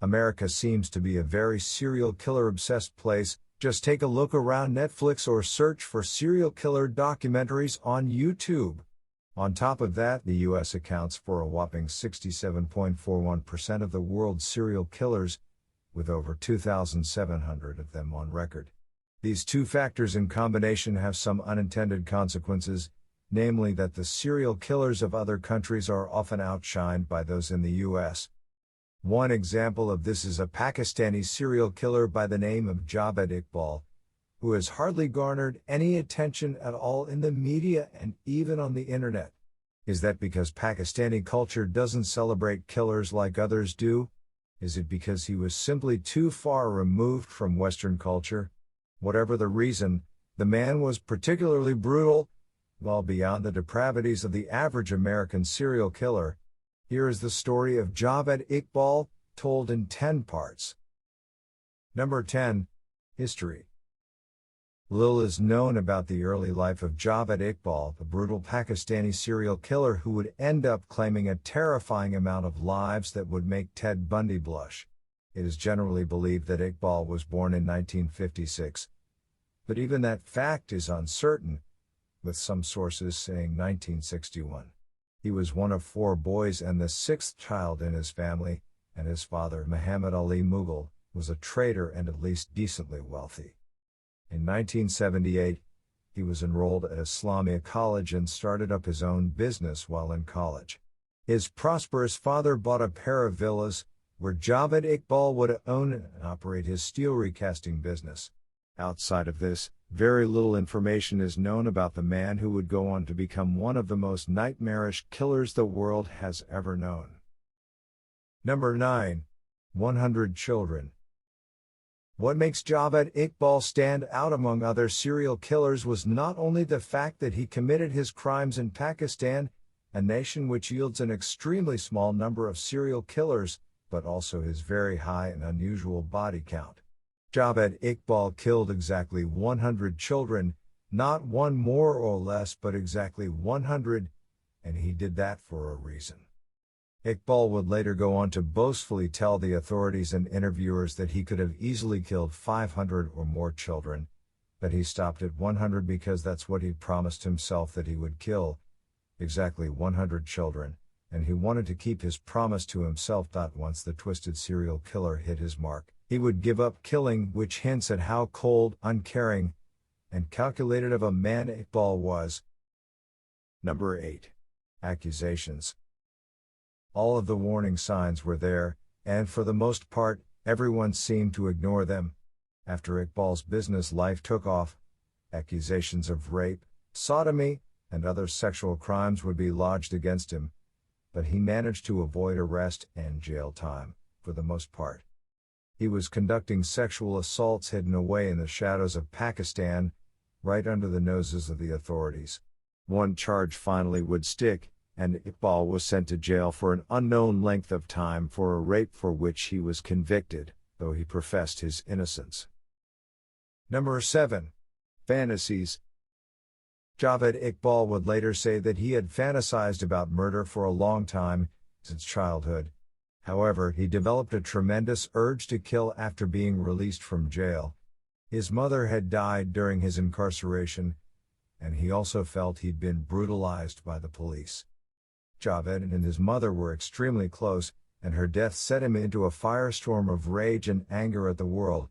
America seems to be a very serial killer obsessed place. Just take a look around Netflix or search for serial killer documentaries on YouTube. On top of that, the US accounts for a whopping 67.41% of the world's serial killers, with over 2,700 of them on record. These two factors in combination have some unintended consequences, namely that the serial killers of other countries are often outshined by those in the US. One example of this is a Pakistani serial killer by the name of Javed Iqbal, who has hardly garnered any attention at all in the media and even on the internet. Is that because Pakistani culture doesn't celebrate killers like others do? Is it because he was simply too far removed from Western culture? Whatever the reason, the man was particularly brutal, well beyond the depravities of the average American serial killer. Here is the story of Javed Iqbal, told in 10 parts. Number 10. History. Little is known about the early life of Javed Iqbal, the brutal Pakistani serial killer who would end up claiming a terrifying amount of lives that would make Ted Bundy blush. It is generally believed that Iqbal was born in 1956. But even that fact is uncertain, with some sources saying 1961. He was one of 4 boys and the 6th child in his family, and his father, Muhammad Ali Mughal, was a trader and at least decently wealthy. In 1978, he was enrolled at Islamia College and started up his own business while in college. His prosperous father bought a pair of villas, where Javed Iqbal would own and operate his steel recasting business. Outside of this, very little information is known about the man who would go on to become one of the most nightmarish killers the world has ever known. Number 9. 100 Children. What makes Javed Iqbal stand out among other serial killers was not only the fact that he committed his crimes in Pakistan, a nation which yields an extremely small number of serial killers, but also his very high and unusual body count. Javed Iqbal killed exactly 100 children, not one more or less but exactly 100, and he did that for a reason. Iqbal would later go on to boastfully tell the authorities and interviewers that he could have easily killed 500 or more children, but he stopped at 100 because that's what he'd promised himself that he would kill, exactly 100 children, and he wanted to keep his promise to himself. Once the twisted serial killer hit his mark, he would give up killing, which hints at how cold, uncaring, and calculated of a man Iqbal was. Number 8. Accusations. All of the warning signs were there, and for the most part, everyone seemed to ignore them. After Iqbal's business life took off, accusations of rape, sodomy, and other sexual crimes would be lodged against him, but he managed to avoid arrest and jail time, for the most part. He was conducting sexual assaults hidden away in the shadows of Pakistan, right under the noses of the authorities. One charge finally would stick, and Iqbal was sent to jail for an unknown length of time for a rape for which he was convicted, though he professed his innocence. Number 7. Fantasies. Javed Iqbal would later say that he had fantasized about murder for a long time, since childhood. However, he developed a tremendous urge to kill after being released from jail. His mother had died during his incarceration, and he also felt he'd been brutalized by the police. Javed and his mother were extremely close, and her death set him into a firestorm of rage and anger at the world,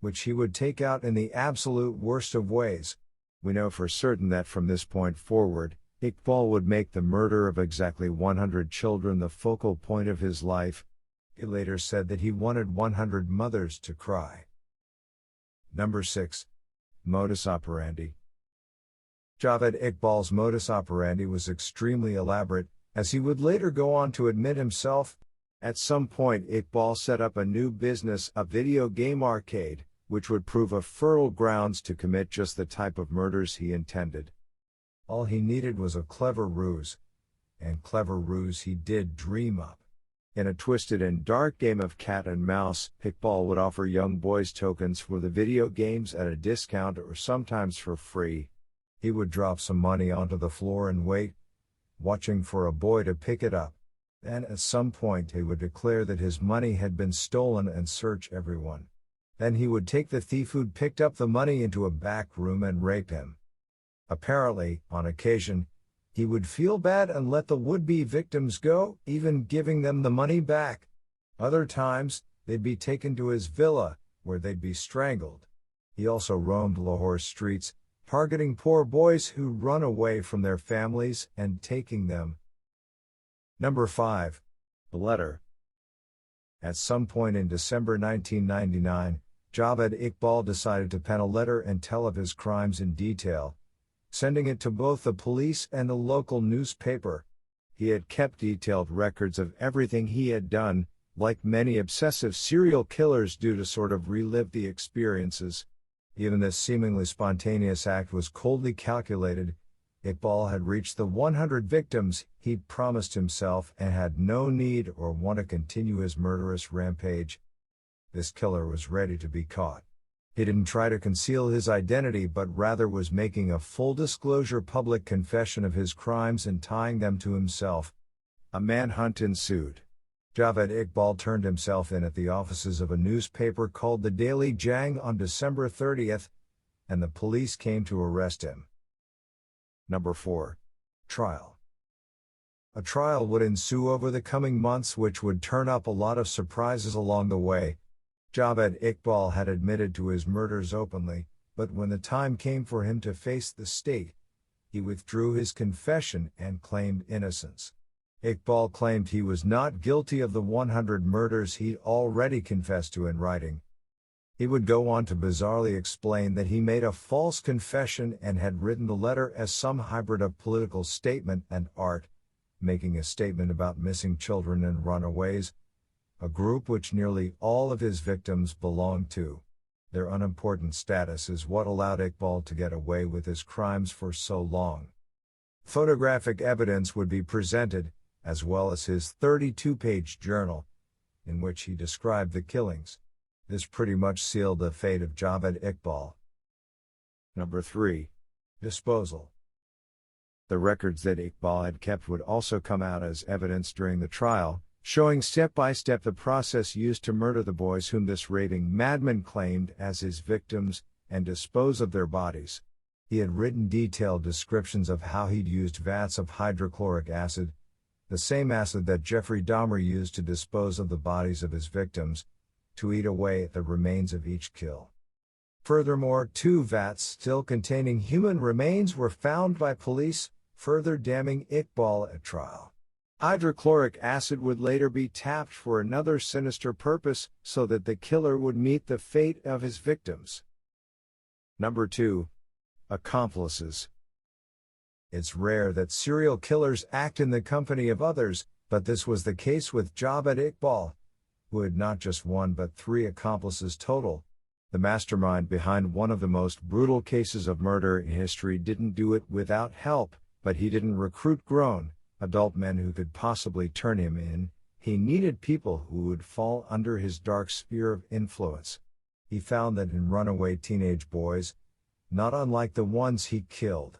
which he would take out in the absolute worst of ways. We know for certain that from this point forward, Iqbal would make the murder of exactly 100 children the focal point of his life. He later said that he wanted 100 mothers to cry. Number 6. Modus operandi. Javed Iqbal's modus operandi was extremely elaborate, as he would later go on to admit himself. At some point, Iqbal set up a new business, a video game arcade, which would prove a fertile grounds to commit just the type of murders he intended. All he needed was a clever ruse, and clever ruse he did dream up. In a twisted and dark game of cat and mouse, Iqbal would offer young boys tokens for the video games at a discount or sometimes for free. He would drop some money onto the floor and wait, watching for a boy to pick it up. Then at some point he would declare that his money had been stolen and search everyone. Then he would take the thief who'd picked up the money into a back room and rape him. Apparently, on occasion, he would feel bad and let the would-be victims go, even giving them the money back. Other times, they'd be taken to his villa, where they'd be strangled. He also roamed Lahore's streets, targeting poor boys who'd run away from their families and taking them. Number 5. The Letter. At some point in December 1999, Javed Iqbal decided to pen a letter and tell of his crimes in detail, sending it to both the police and the local newspaper. He had kept detailed records of everything he had done, like many obsessive serial killers do, to sort of relive the experiences. Even this seemingly spontaneous act was coldly calculated. Iqbal had reached the 100 victims he'd promised himself and had no need or want to continue his murderous rampage. This killer was ready to be caught. He didn't try to conceal his identity but rather was making a full disclosure public confession of his crimes and tying them to himself. A manhunt ensued. Javed Iqbal turned himself in at the offices of a newspaper called the Daily Jang on December 30th, and the police came to arrest him. Number 4. Trial. A trial would ensue over the coming months, which would turn up a lot of surprises along the way. Javed Iqbal had admitted to his murders openly, but when the time came for him to face the state, he withdrew his confession and claimed innocence. Iqbal claimed he was not guilty of the 100 murders he'd already confessed to in writing. He would go on to bizarrely explain that he made a false confession and had written the letter as some hybrid of political statement and art, making a statement about missing children and runaways, a group which nearly all of his victims belonged to. Their unimportant status is what allowed Iqbal to get away with his crimes for so long. Photographic evidence would be presented, as well as his 32-page journal, in which he described the killings. This pretty much sealed the fate of Javed Iqbal. Number 3. Disposal. The records that Iqbal had kept would also come out as evidence during the trial, showing step by step the process used to murder the boys whom this raving madman claimed as his victims, and dispose of their bodies. He had written detailed descriptions of how he'd used vats of hydrochloric acid, the same acid that Jeffrey Dahmer used to dispose of the bodies of his victims, to eat away at the remains of each kill. Furthermore, 2 vats still containing human remains were found by police, further damning Iqbal at trial. Hydrochloric acid would later be tapped for another sinister purpose, so that the killer would meet the fate of his victims. Number 2. Accomplices. It's rare that serial killers act in the company of others, but this was the case with Javed Iqbal, who had not just 1 but 3 accomplices total. The mastermind behind one of the most brutal cases of murder in history didn't do it without help, but he didn't recruit grown, adult men who could possibly turn him in. He needed people who would fall under his dark sphere of influence. He found that in runaway teenage boys, not unlike the ones he killed.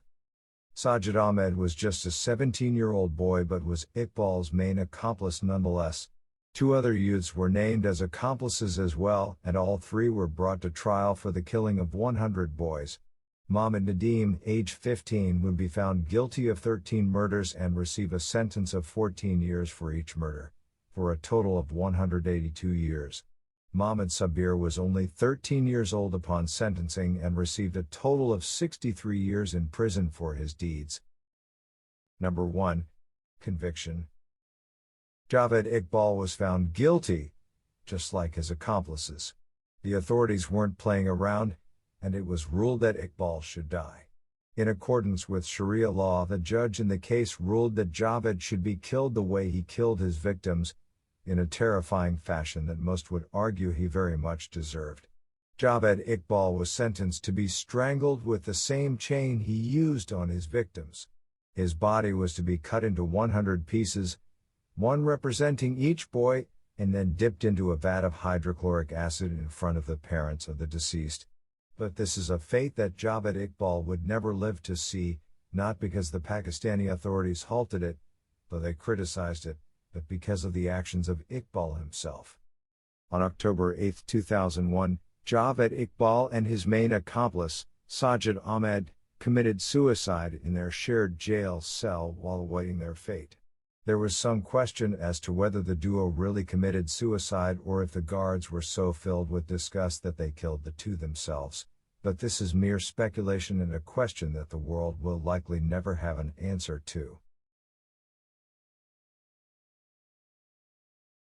Sajid Ahmed was just a 17-year-old boy but was Iqbal's main accomplice nonetheless. 2 other youths were named as accomplices as well, and all 3 were brought to trial for the killing of 100 boys. Mohammed Nadeem, age 15, would be found guilty of 13 murders and receive a sentence of 14 years for each murder, for a total of 182 years. Mohammed Sabir was only 13 years old upon sentencing and received a total of 63 years in prison for his deeds. Number 1. Conviction. Javed Iqbal was found guilty, just like his accomplices. The authorities weren't playing around, and it was ruled that Iqbal should die. In accordance with Sharia law, the judge in the case ruled that Javed should be killed the way he killed his victims, in a terrifying fashion that most would argue he very much deserved. Javed Iqbal was sentenced to be strangled with the same chain he used on his victims. His body was to be cut into 100 pieces, 1 representing each boy, and then dipped into a vat of hydrochloric acid in front of the parents of the deceased. But this is a fate that Javed Iqbal would never live to see, not because the Pakistani authorities halted it, though they criticized it, but because of the actions of Iqbal himself. On October 8, 2001, Javed Iqbal and his main accomplice, Sajid Ahmed, committed suicide in their shared jail cell while awaiting their fate. There was some question as to whether the duo really committed suicide or if the guards were so filled with disgust that they killed the two themselves, but this is mere speculation and a question that the world will likely never have an answer to.